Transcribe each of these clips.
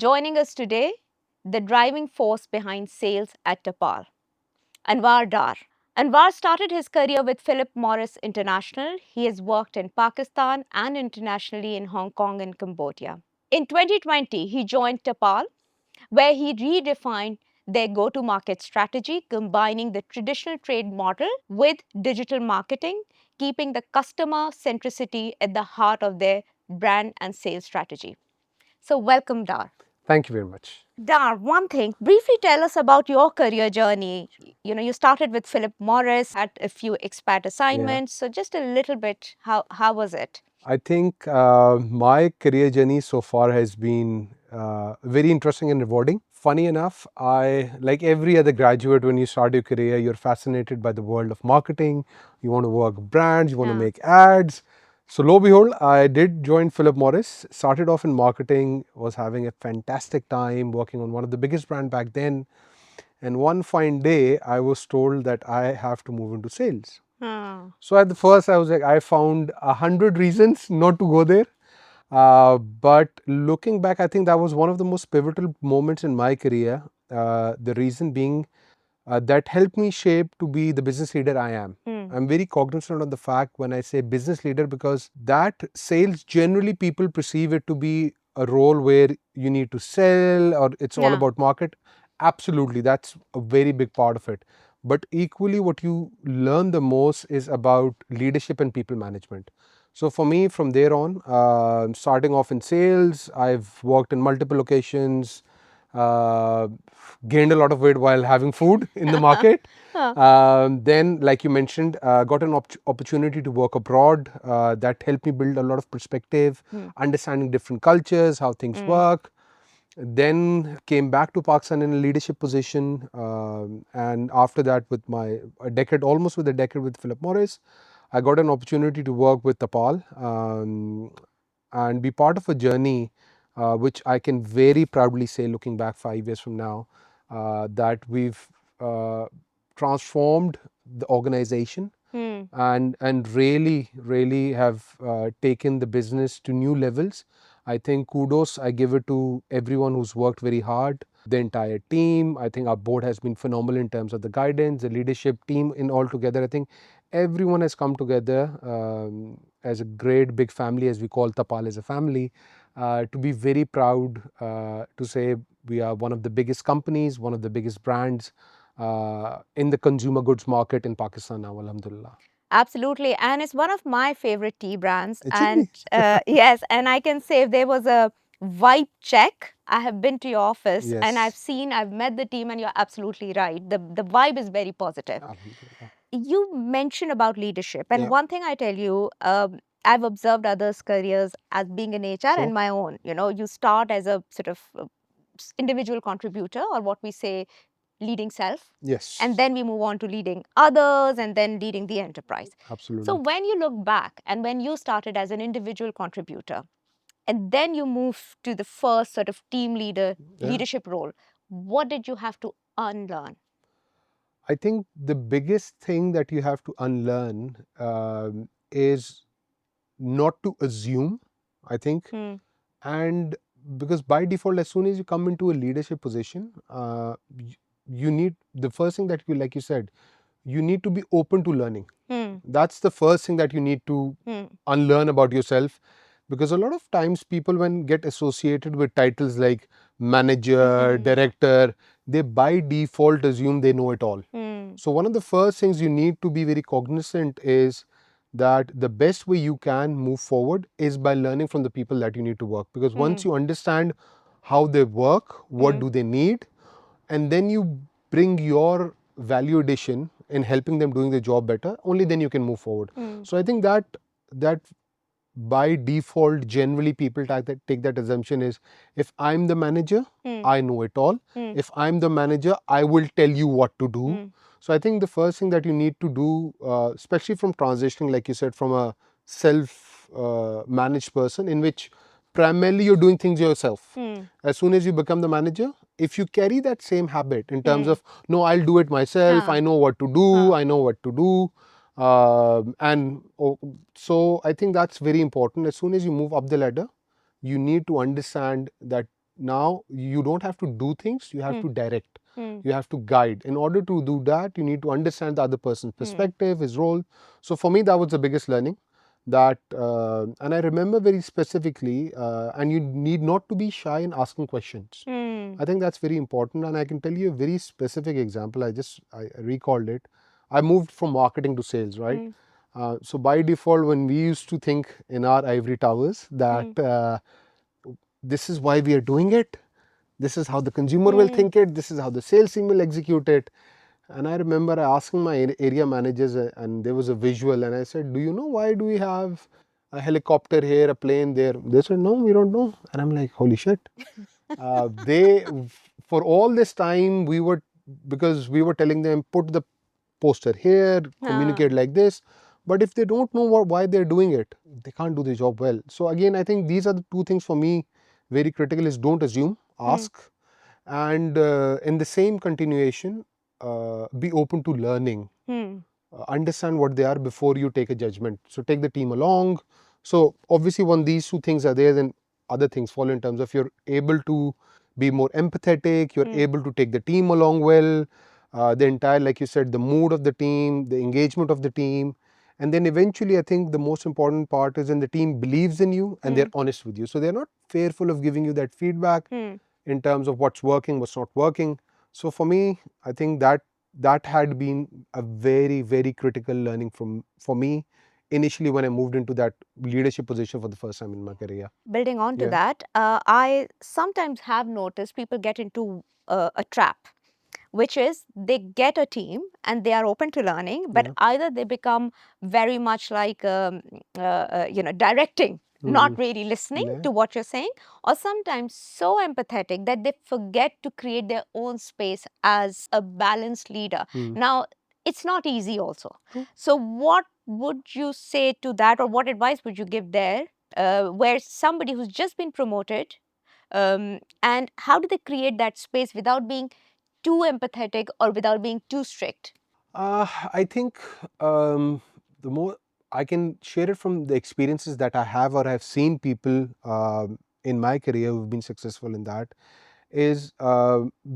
Joining us today, the driving force behind sales at Tapal, Anwar Dar. Anwar started his career with Philip Morris International. He has worked in Pakistan and internationally in Hong Kong and Cambodia. In 2020, he joined Tapal, where he redefined their go to market strategy, combining the traditional trade model with digital marketing, keeping the customer centricity at the heart of their brand and sales strategy. So, welcome, Dar. Thank you very much. Dar, one thing, briefly tell us about your career journey. You started with Philip Morris, had a few expat assignments. So, just a little bit, how was it? I think my career journey so far has been very interesting and rewarding. Funny enough, like every other graduate, when you start your career, you're fascinated by the world of marketing. You want to work brands, you want to make ads. So lo and behold, I did join Philip Morris, started off in marketing, was having a fantastic time working on one of the biggest brands back then. And one fine day, I was told that I have to move into sales. So at the first, I was like, I found 100 reasons not to go there. But looking back, I think that was one of the most pivotal moments in my career. The reason being that helped me shape to be the business leader I am. I'm very cognizant of the fact when I say business leader, because that sales, generally people perceive it to be a role where you need to sell or it's all about market. Absolutely, that's a very big part of it. But equally, what you learn the most is about leadership and people management. So for me, from there on, starting off in sales, I've worked in multiple locations, uh, gained a lot of weight while having food in the market. Then, like you mentioned, got an opportunity to work abroad. That helped me build a lot of perspective, understanding different cultures, how things work. Then came back to Pakistan in a leadership position, and after that, with almost with a decade with Philip Morris, I got an opportunity to work with Tapal and be part of a journey which I can very proudly say, looking back 5 years from now, that we've transformed the organization and really have taken the business to new levels. I think kudos I give it to everyone who's worked very hard, the entire team. I think our board has been phenomenal in terms of the guidance, the leadership team in all together. I think everyone has come together as a great big family, as we call Tapal as a family, to be very proud to say we are one of the biggest companies, one of the biggest brands in the consumer goods market in Pakistan now, alhamdulillah. Absolutely. And it's one of my favorite tea brands. And yes, and I can say if there was a vibe check, I have been to your office and I've met the team, and you're absolutely right. The vibe is very positive. You mentioned about leadership. And one thing I tell you, I've observed others' careers as being in HR and my own. You start as a sort of individual contributor, or what we say, leading self. Yes. And then we move on to leading others and then leading the enterprise. Absolutely. So when you look back and when you started as an individual contributor and then you move to the first sort of team leadership role, what did you have to unlearn? I think the biggest thing that you have to unlearn is not to assume, I think. And because by default, as soon as you come into a leadership position, you need, the first thing that you, like you said, you need to be open to learning. That's the first thing that you need to unlearn about yourself, because a lot of times people, when get associated with titles like manager, director, they by default assume they know it all. So one of the first things you need to be very cognizant is that the best way you can move forward is by learning from the people that you need to work, because once you understand how they work, what do they need, and then you bring your value addition in helping them doing the job better, only then you can move forward. So I think that by default, generally people take that assumption is, if I'm the manager, I know it all. If I'm the manager, I will tell you what to do. So I think the first thing that you need to do, especially from transitioning, like you said, from a self managed person in which primarily you're doing things yourself. As soon as you become the manager, if you carry that same habit in terms of, no, I'll do it myself, I know what to do, I know what to do. So I think that's very important. As soon as you move up the ladder, you need to understand that Now you don't have to do things, you have Hmm. to direct, Hmm. you have to guide. In order to do that, you need to understand the other person's perspective, his role. So for me, that was the biggest learning. That and I remember very specifically, and you need not to be shy in asking questions. Hmm. I think that's very important, and I can tell you a very specific example. I recalled it. I moved from marketing to sales, right? So by default, when we used to think in our ivory towers that this is why we are doing it, this is how the consumer will think it, this is how the sales team will execute it. And I remember asking my area managers, and there was a visual, and I said, do you know why do we have a helicopter here, a plane there? They said, no, we don't know. And I'm like, holy shit. They, for all this time, because we were telling them, put the poster here, communicate like this. But if they don't know why they're doing it, they can't do the job well. So again, I think these are the two things for me very critical: is don't assume, ask, and in the same continuation, be open to learning. Understand what they are before you take a judgment. So take the team along. So obviously, when these two things are there, then other things follow in terms of you're able to be more empathetic, you're able to take the team along well, the entire, like you said, the mood of the team, the engagement of the team. And then eventually, I think the most important part is when the team believes in you and they're honest with you. So they're not fearful of giving you that feedback in terms of what's working, what's not working. So for me, I think that had been a very, very critical learning for me initially when I moved into that leadership position for the first time in my career. Building on to Yeah. that, I sometimes have noticed people get into a trap, which is they get a team and they are open to learning, but Yeah. either they become very much like directing, not really listening Yeah. to what you're saying, or sometimes so empathetic that they forget to create their own space as a balanced leader. Now, it's not easy also. True. So what would you say to that, or what advice would you give there, where somebody who's just been promoted, and how do they create that space without being too empathetic or without being too strict? I think the more I can share it from the experiences that I have or I've seen people in my career who've been successful in that is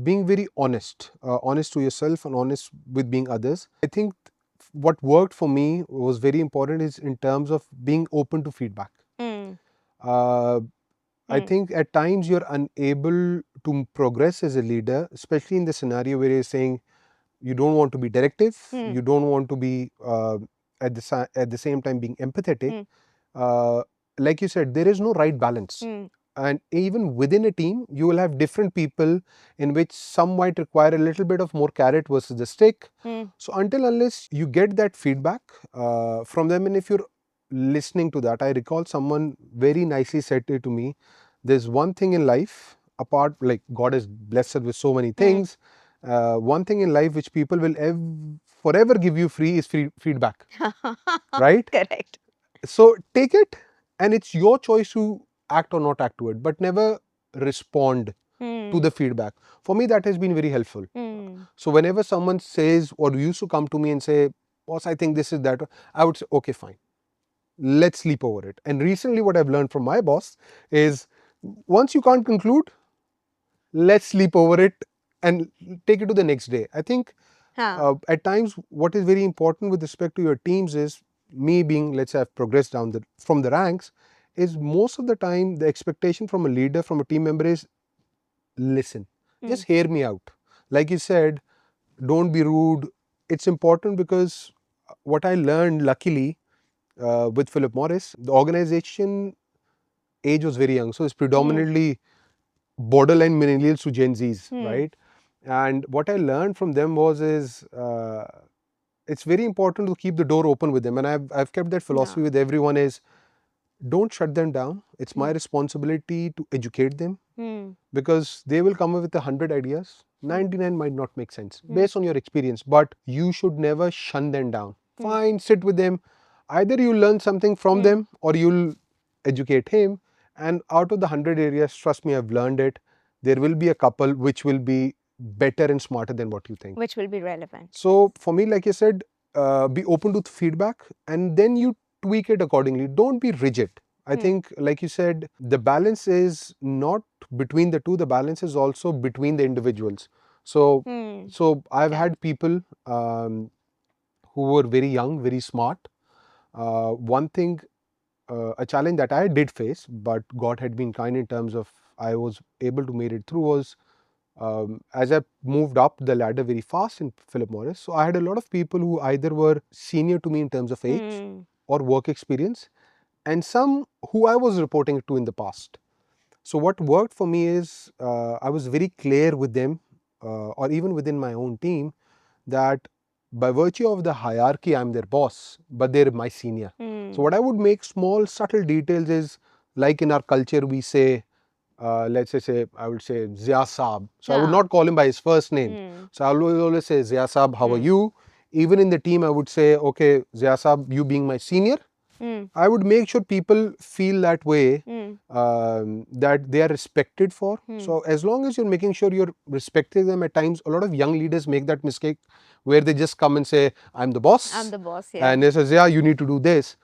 being very honest, honest to yourself and honest with being others. I think what worked for me was very important is in terms of being open to feedback. Mm. Uh, I Mm. think at times you're unable to progress as a leader, especially in the scenario where you're saying you don't want to be directive, you don't want to be at the same time being empathetic. Uh, like you said, there is no right balance. And even within a team, you will have different people in which some might require a little bit of more carrot versus the stick. So until unless you get that feedback from them, and if you're listening to that, I recall someone very nicely said it to me. There's one thing in life, apart, like God has blessed us with so many things. One thing in life which people will forever give you free is free feedback, right? Correct. So take it, and it's your choice to act or not act to it, but never respond to the feedback. For me, that has been very helpful. So whenever someone says or used to come to me and say, boss, I think this is that, I would say, okay, fine, let's sleep over it. And recently what I've learned from my boss is, once you can't conclude, let's sleep over it and take it to the next day. I think at times what is very important with respect to your teams is, me being, let's say, I've progressed down from the ranks, is most of the time the expectation from a leader, from a team member is, listen, just hear me out. Like you said, don't be rude. It's important because what I learned luckily with Philip Morris, the organization age was very young, so it's predominantly borderline millennials to Gen Zs, right? And what I learned from them it's very important to keep the door open with them, and I've kept that philosophy with everyone is, don't shut them down. It's my responsibility to educate them, because they will come up with 100 ideas. 99 might not make sense based on your experience, but you should never shun them down. Fine, sit with them. Either you learn something from them or you'll educate him. And out of the 100 areas, trust me, I've learned it. There will be a couple which will be better and smarter than what you think. Which will be relevant. So for me, like you said, be open to feedback and then you tweak it accordingly. Don't be rigid. I think, like you said, the balance is not between the two, the balance is also between the individuals. So, I've had people who were very young, very smart. One thing, a challenge that I did face, but God had been kind in terms of I was able to make it through, was as I moved up the ladder very fast in Philip Morris. So I had a lot of people who either were senior to me in terms of age or work experience, and some who I was reporting to in the past. So what worked for me is I was very clear with them, or even within my own team, that by virtue of the hierarchy, I'm their boss, but they're my senior. So what I would make small, subtle details is, like in our culture, we say, let's say, I would say Zia Saab. So I would not call him by his first name. So I will always say, Zia Saab, how are you? Even in the team, I would say, okay, Zia Saab, you being my senior, I would make sure people feel that way, that they are respected for. So as long as you're making sure you're respecting them, at times a lot of young leaders make that mistake where they just come and say, I'm the boss. I'm the boss, yeah. And they say, yeah, you need to do this.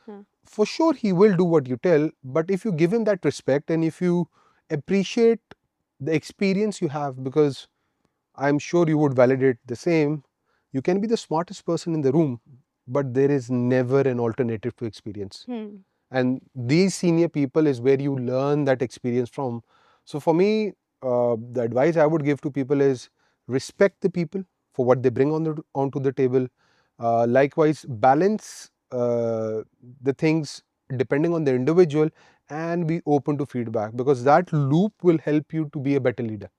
For sure, he will do what you tell, but if you give him that respect and if you appreciate the experience you have, because I'm sure you would validate the same, you can be the smartest person in the room, but there is never an alternative to experience. And these senior people is where you learn that experience from. So for me, the advice I would give to people is respect the people for what they bring onto the table. Likewise, balance the things depending on the individual, and be open to feedback, because that loop will help you to be a better leader.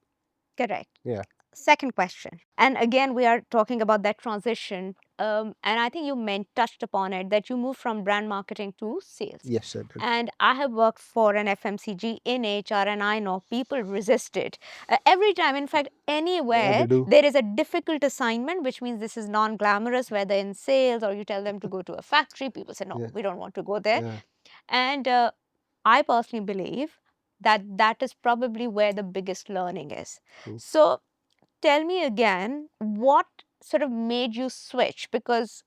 Correct. Yeah. Second question. And again, we are talking about that transition. And I think you touched upon it, that you moved from brand marketing to sales. Yes, I did. And I have worked for an FMCG in HR, and I know people resist it. Every time, in fact, anywhere they do. there is a difficult assignment, which means this is non glamorous, whether in sales or you tell them to go to a factory, people say, no, Yeah. we don't want to go there. Yeah. And I personally believe that that is probably where the biggest learning is. True. So, tell me again, what sort of made you switch? Because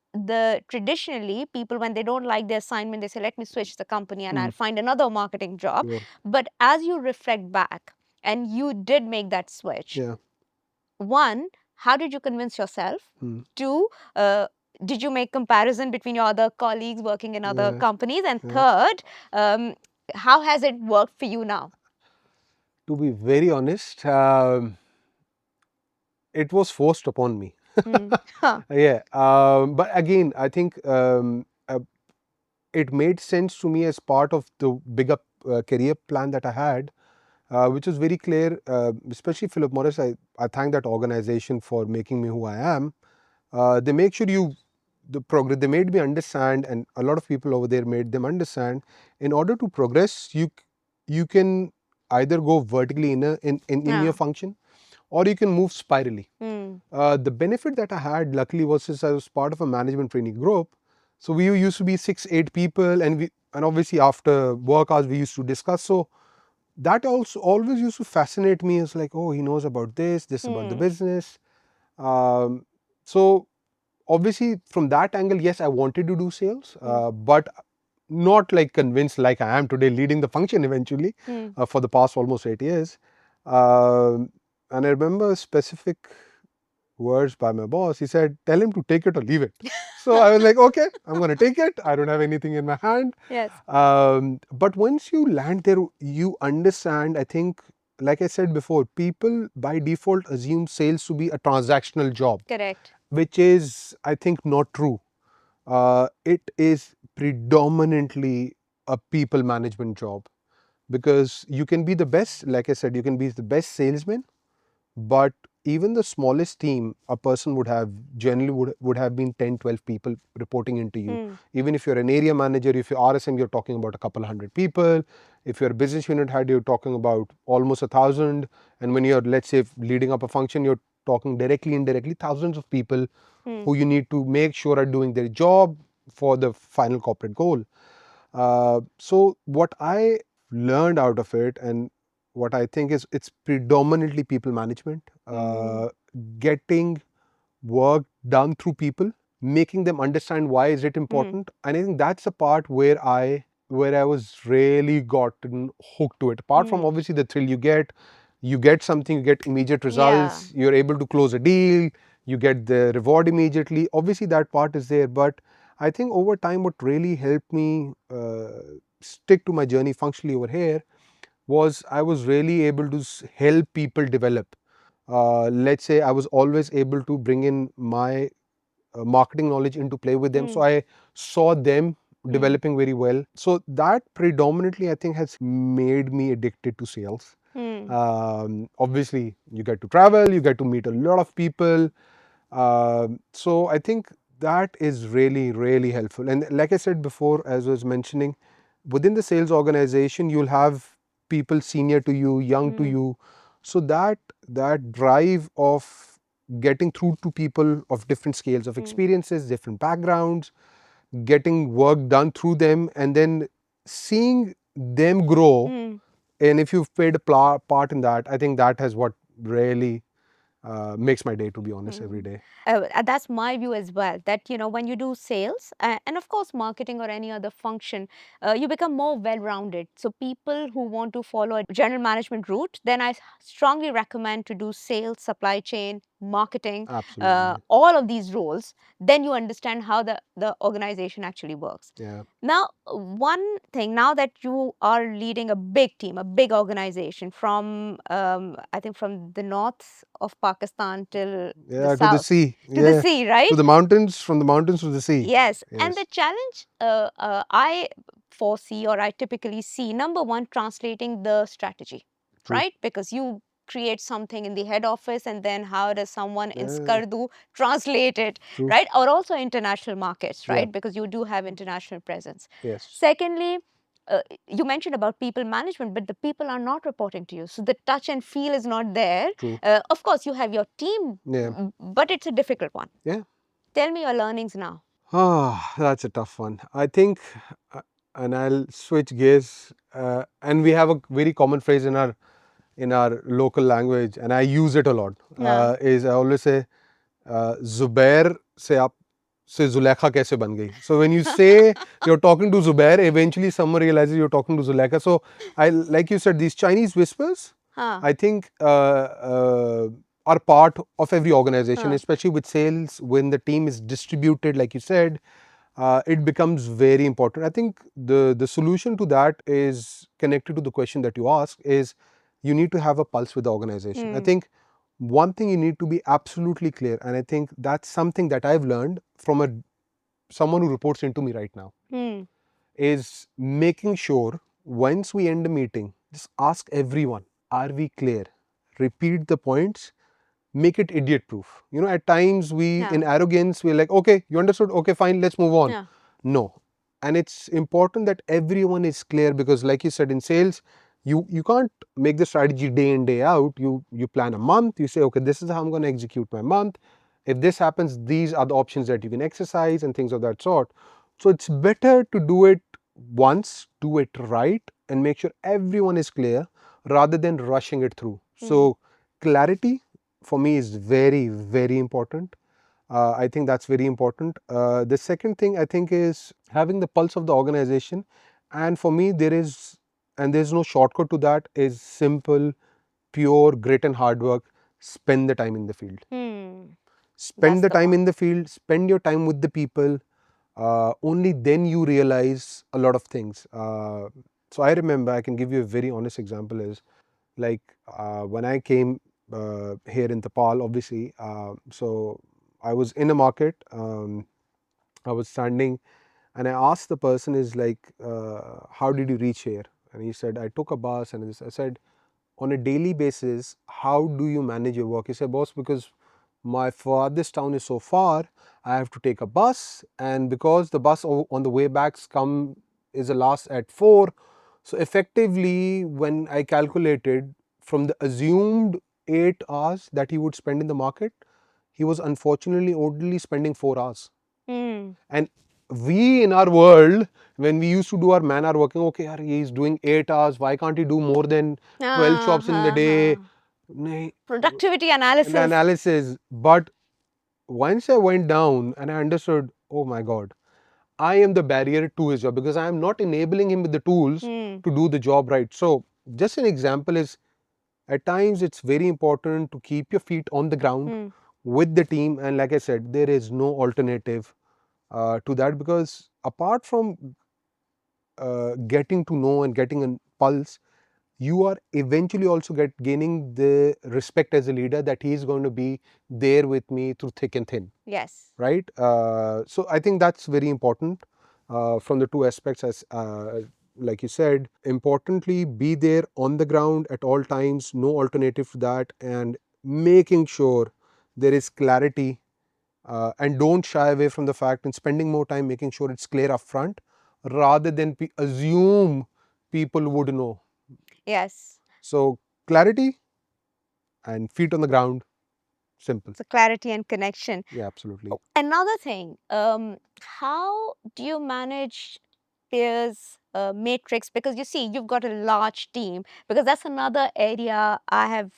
traditionally people, when they don't like the assignment, they say, let me switch the company and I'll find another marketing job. Sure. But as you reflect back and you did make that switch, Yeah. one, how did you convince yourself? Two, did you make comparison between your other colleagues working in other Yeah. companies? And Yeah. third, how has it worked for you now? To be very honest, it was forced upon me. Yeah. But again, I think it made sense to me as part of the bigger career plan that I had, which was very clear. Especially Philip Morris, I thank that organization for making me who I am. They make sure the progress. They made me understand, and a lot of people over there made them understand. In order to progress, you can either go vertically in your function, or you can move spirally. The benefit that I had, luckily, was since I was part of a management training group. So we used to be 6-8 people, and obviously after work hours we used to discuss. So that also always used to fascinate me. It's like, oh, he knows about this about the business. So obviously from that angle, yes, I wanted to do sales, but not like convinced like I am today, leading the function eventually for the past almost 8 years. And I remember specific words by my boss. He said, tell him to take it or leave it. So I was like, okay, I'm going to take it. I don't have anything in my hand. Yes. But once you land there, you understand, I think, like I said before, people by default assume sales to be a transactional job. Correct. Which is, I think, not true. It is predominantly a people management job, because you can be the best, like I said, you can be the best salesman, but even the smallest team, a person would have generally would have been 10-12 people reporting into you. Even if you're an area manager, if you're RSM, you're talking about a couple hundred people. If you're a business unit head, you're talking about almost 1,000. And when you're, let's say, leading up a function, you're talking directly, indirectly, thousands of people who you need to make sure are doing their job for the final corporate goal. So what I learned out of it, and what I think is, it's predominantly people management, getting work done through people, making them understand why is it important. And I think that's the part where I where I was really gotten hooked to it. Apart from obviously the thrill you get something, you get immediate Yeah. results, you're able to close a deal, you get the reward immediately. Obviously, that part is there, but I think over time, what really helped me stick to my journey functionally over here was I was really able to help people develop. Let's say I was always able to bring in my marketing knowledge into play with them. So I saw them developing very well. So that predominantly, I think, has made me addicted to sales. Obviously, you get to travel, you get to meet a lot of people. So I think that is really, really helpful. And like I said before, as I was mentioning, within the sales organization, you'll have people senior to you, young to you. So that drive of getting through to people of different scales of experiences, different backgrounds, getting work done through them, and then seeing them grow. And if you've played a part in that, I think that has what really makes my day, to be honest, every day. That's my view as well, that when you do sales, and of course marketing or any other function, you become more well rounded. So people who want to follow a general management route, then I strongly recommend to do sales, supply chain, marketing, Absolutely. all of these roles. Then you understand how the organization actually works. Yeah. Now, one thing, now that you are leading a big team, a big organization, from I think from the north of Pakistan till the Yeah, to the south, sea. to the Yeah. sea, To right? the mountains, from the mountains to the sea. Yes. And the Yes. challenge I foresee, or I typically see, number one, translating the strategy, True. right? Because you create something in the head office, and then how does someone in Yeah. Skardu translate it, True. right? Or also international markets, Yeah. right? Because you do have international presence. Yes. Secondly, you mentioned about people management, but the people are not reporting to you. So the touch and feel is not there. True. Of course, you have your team, Yeah. but it's a difficult one. Yeah. Tell me your learnings now. Ah, that's a tough one. I think, uh, and I'll switch gears. And we have a very common phrase in our local language, and I use it a lot. Yeah. Is I always say, Zubair se aap se Zulekha kaise ban gayi? So when you say you're talking to Zubair, eventually someone realizes you're talking to Zulekha. So I, like you said, these Chinese whispers, Huh. I think are part of every organization, Huh. especially with sales. When the team is distributed, like you said, it becomes very important. I think the solution to that is connected to the question that you ask. Is you need to have a pulse with the organization. I think one thing you need to be absolutely clear, and I think that's something that I've learned from someone who reports into me right now, is making sure once we end a meeting, just ask everyone, are we clear? Repeat the points, make it idiot proof. At times in Yeah. arrogance, we're like, okay, you understood, okay, fine, let's move on. Yeah. No. And it's important that everyone is clear, because like you said, in sales, you can't make the strategy day in, day out. You plan a month, you say, okay, this is how I'm going to execute my month. If this happens, these are the options that you can exercise and things of that sort. So it's better to do it once, do it right, and make sure everyone is clear rather than rushing it through. So clarity for me is very, very important. I think that's very important. The second thing I think is having the pulse of the organization. And for me, there's no shortcut to that, is simple, pure grit and hard work. Spend the time in the field. Spend That's the the time in one. the field, spend your time with the people. Only then you realize a lot of things. So I remember, I can give you a very honest example, is like when I came here in Tapal, obviously, so I was in a market, I was standing, and I asked the person, is like, how did you reach here? And he said, I took a bus. And I said, on a daily basis, how do you manage your work? He said, boss, because my farthest town is so far, I have to take a bus, and because the bus on the way back is the last at 4, so effectively when I calculated from the assumed 8 hours that he would spend in the market, he was unfortunately only spending 4 hours. And we in our world, when we used to do our man hour working, okay, yaar, he's doing 8 hours, why can't he do more than 12 shops in the day? Nahi, Productivity an analysis. analysis. But once I went down and I understood, oh my God, I am the barrier to his job because I am not enabling him with the tools Hmm. to do the job right. So just an example is, at times it's very important to keep your feet on the ground Hmm. with the team, and like I said, there is no alternative to that, because apart from getting to know and getting a pulse, you are eventually also gaining the respect as a leader, that he is going to be there with me through thick and thin, Yes. right? So I think that's very important from the two aspects, as like you said, importantly be there on the ground at all times, no alternative to that, and making sure there is clarity, and don't shy away from the fact, and spending more time making sure it's clear up front, rather than assume people would know. Yes. So clarity and feet on the ground, simple. So clarity and connection. Yeah, absolutely. Oh, another thing, how do you manage peers matrix? Because you see, you've got a large team. Because that's another area I have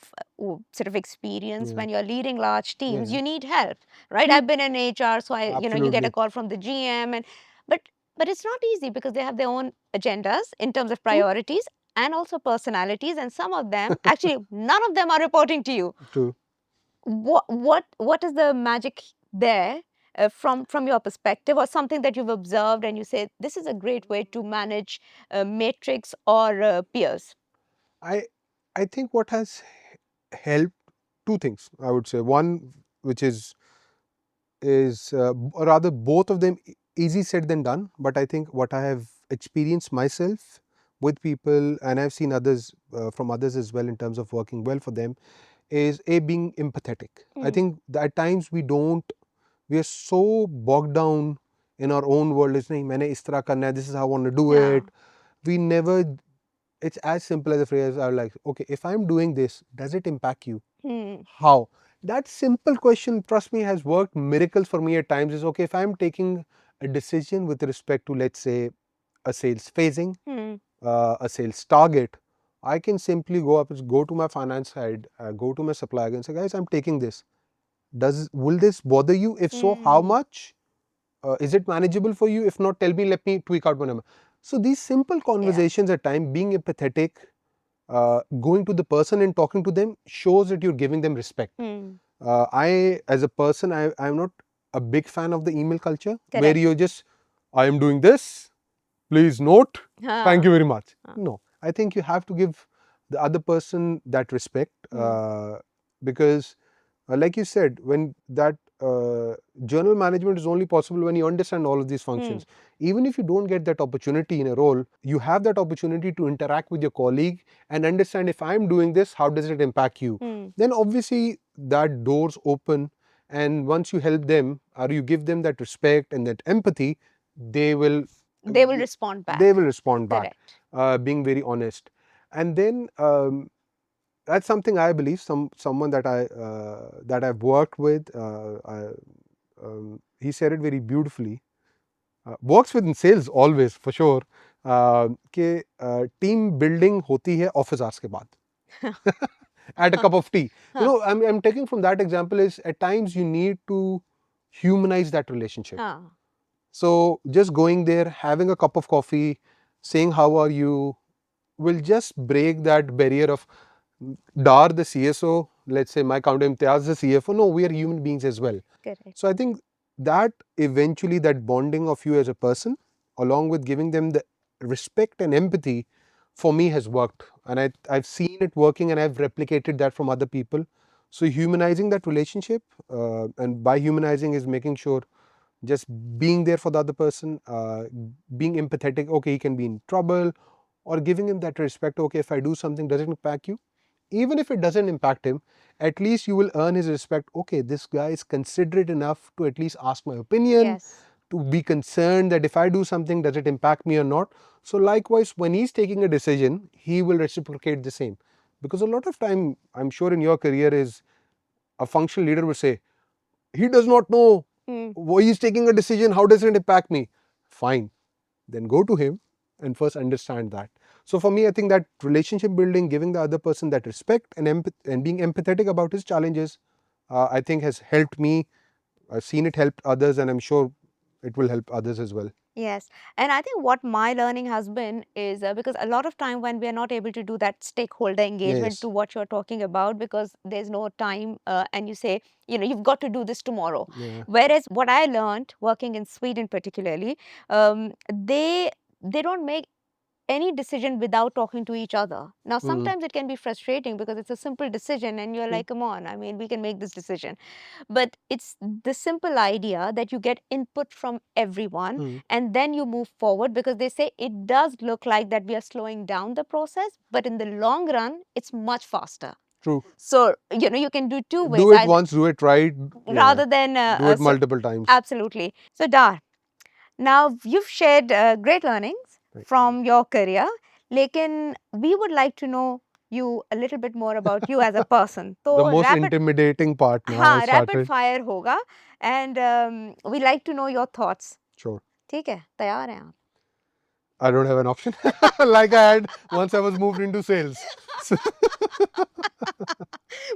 sort of experienced. Yeah, When you're leading large teams, yeah, you need help, right? true, I've been in HR, so you get a absolutely call from the GM, and but but it's not easy because they have their own agendas in terms of true, priorities and also personalities, and some of them actually none of them are reporting to you. true. What is the magic there, from your perspective, or something that you've observed and you say this is a great way to manage matrix or peers? I I think what has helped, two things I would say. One, which is or rather both of them easy said than done, but I think what I have experienced myself with people, and I've seen others from others as well, in terms of working well for them, is a being empathetic. I Hmm. think that at times we are so bogged down in our own world. Is nahi maine is tarah karna hai, this is how I want to do Yeah. it. We never, it's as simple as a phrase. I like, okay, if I'm doing this, does it impact you? Hmm. How? That simple question, trust me, has worked miracles for me at times. Is okay, if I'm taking a decision with respect to, let's say, a sales phasing, Hmm. a sales target, I can simply go to my finance side, go to my supplier and say, guys, I'm taking this. Will this bother you? If so, how Hmm. much? Is it manageable for you? If not, tell me, let me tweak out my number. So these simple Yeah. conversations at time, being empathetic, going to the person and talking to them, shows that you're giving them respect. Hmm. I, as a person, I'm not a big fan of the email culture where Correct. you're just, I am doing this, please note, thank Huh. you very much. Huh. No, I think you have to give the other person that respect, Hmm. because like you said, when that journal management is only possible when you understand all of these Hmm. functions. Even if you don't get that opportunity in a role, you have that opportunity to interact with your colleague and understand, if I'm doing this, how does it impact you? Hmm. Then obviously that doors open, and once you help them or you give them that respect and that empathy, they will They will respond they back. will respond back, Correct. being very honest. And then that's something I believe, someone that I've worked with, he said it very beautifully. Works within sales always for sure. कि team building होती है office hours के बाद at a cup of tea. Huh. I'm taking from that example is, at times you need to humanize that relationship. Huh. So just going there, having a cup of coffee, saying how are you, will just break that barrier of Dar the CSO, let's say my counter Imtiaz the CFO. No, we are human beings as well. Correct. So I think that eventually that bonding of you as a person, along with giving them the respect and empathy, for me has worked. And I've seen it working, and I've replicated that from other people. So humanizing that relationship, and by humanizing is making sure just being there for the other person, being empathetic. Okay, he can be in trouble, or giving him that respect. Okay, if I do something, does it impact you? Even if it doesn't impact him, at least you will earn his respect. Okay, this guy is considerate enough to at least ask my opinion, Yes. to be concerned that if I do something, does it impact me or not? So likewise, when he's taking a decision, he will reciprocate the same. Because a lot of time, I'm sure in your career, is a functional leader will say, he does not know Hmm. why he's taking a decision, how does it impact me? Fine, then go to him and first understand that. So for me, I think that relationship building, giving the other person that respect and and being empathetic about his challenges, I think has helped me. I've seen it helped others, and I'm sure it will help others as well. Yes. And I think what my learning has been is because a lot of time when we are not able to do that stakeholder engagement Yes. to what you're talking about because there's no time and you say, you've got to do this tomorrow. Yeah. Whereas what I learned working in Sweden particularly, they don't make any decision without talking to each other. Now, Mm. sometimes it can be frustrating because it's a simple decision and you're Mm. like, come on, I mean, we can make this decision. But it's the simple idea that you get input from everyone Mm. and then you move forward because they say it does look like that we are slowing down the process, but in the long run, it's much faster. True. So, you can do two ways, Do it either once, do it right. Yeah. rather than, Do it multiple times. absolutely. So, Dar, now you've shared great learnings Thank you. from your career, lekin we would like to know you a little bit more about you as a person. The So, most intimidating part now has rapid started. fire होगा and we like to know your thoughts. Sure. ठीक है, तैयार हैं आप? I don't have an option like I had once I was moved into sales. So,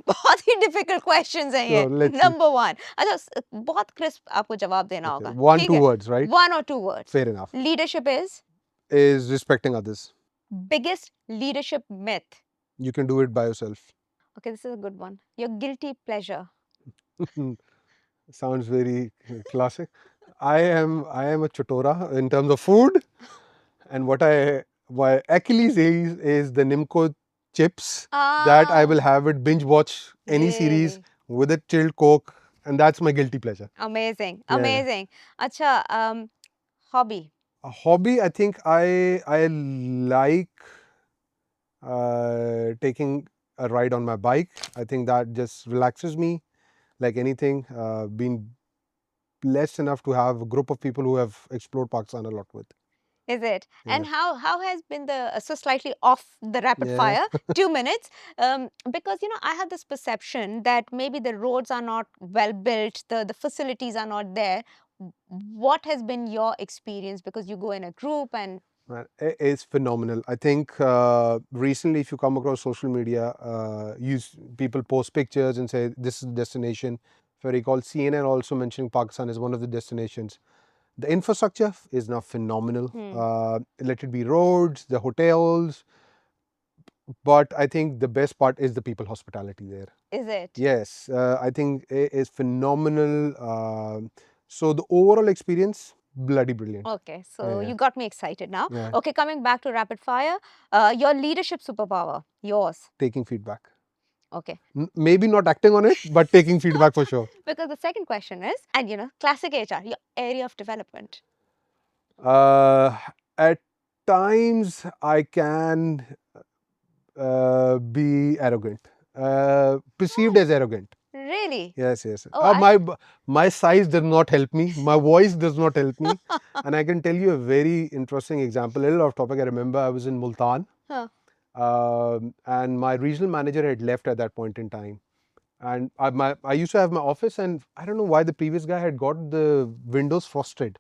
बहुत ही difficult questions हैं ये. let's see. Number one. अच्छा, बहुत crisp आपको जवाब देना Okay. होगा. One, ठीक two है? words, right? One or two words. Fair enough. Leadership Is respecting others. biggest leadership myth. You can do it by yourself. Okay, this is a good one. Your guilty pleasure. Sounds very classic. I am a chotora in terms of food, and my Achilles is the Nimco chips that I will have it binge watch any series Really? with a chilled Coke, and that's my guilty pleasure. Amazing. Yeah. Amazing. अच्छा, hobby. A hobby, I think I like taking a ride on my bike. I think that just relaxes me like anything. Been blessed enough to have a group of people who have explored Pakistan a lot with. Is it? Yeah. And how has been the so slightly off the rapid Yeah. fire 2 minutes? Because I have this perception that maybe the roads are not well built, the facilities are not there. What has been your experience? Because you go in a group and Man, it's phenomenal. I think recently, if you come across social media, people post pictures and say this is the destination. If I recall, CNN also mentioning Pakistan as one of the destinations. The infrastructure is now phenomenal. Let it be roads, the hotels, but I think the best part is the people hospitality there. is it? Yes, I think it is phenomenal. So the overall experience, bloody brilliant. Okay, so Yeah. you got me excited now. Yeah. Okay, coming back to rapid fire, your leadership superpower, yours. Taking feedback. Okay. Maybe not acting on it, but taking feedback for sure. Because the second question is, and classic HR, your area of development. At times, I can be arrogant, perceived as arrogant. Really? Yes, yes. Oh, My size does not help me. My voice does not help me. And I can tell you a very interesting example. A little off topic. I remember I was in Multan, Huh. and my regional manager had left at that point in time. And I used to have my office, and I don't know why the previous guy had got the windows frosted.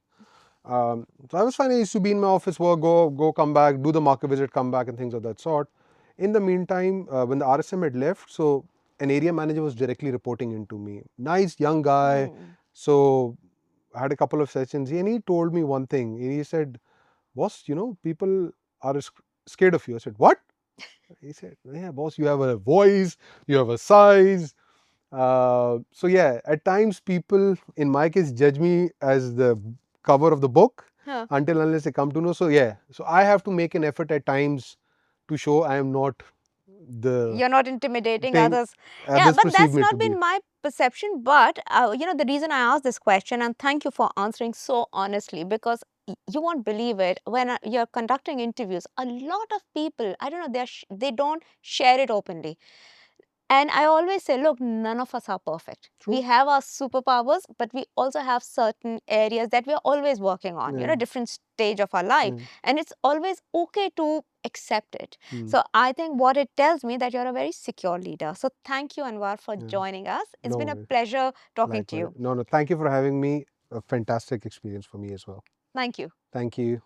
So I was fine. I used to be in my office, work, go, come back, do the market visit, come back, and things of that sort. In the meantime, when the RSM had left, so an area manager was directly reporting into me. Nice young guy. So I had a couple of sessions, and he told me one thing. He said, "Boss, people are scared of you." I said, "What?" He said, "Yeah, boss, you have a voice, you have a size." So yeah, at times people, in my case, judge me as the cover of the book until unless they come to know. So yeah, so I have to make an effort at times to show I am not the You're not intimidating thing others. Yeah, others but perceive that's me not to be. been my perception. But, the reason I asked this question, and thank you for answering so honestly, because you won't believe it, when you're conducting interviews, a lot of people, I don't know, they don't share it openly. And I always say, look, none of us are perfect. We True. have our superpowers, but we also have certain areas that we are always working on, Yeah. different stage of our life. And it's always okay to accept it. So I think what it tells me that you're a very secure leader. So thank you, Anwar, for joining us. It's No been a worries. pleasure talking to Likewise. you. No, thank you for having me. A fantastic experience for me as well. Thank you. Thank you.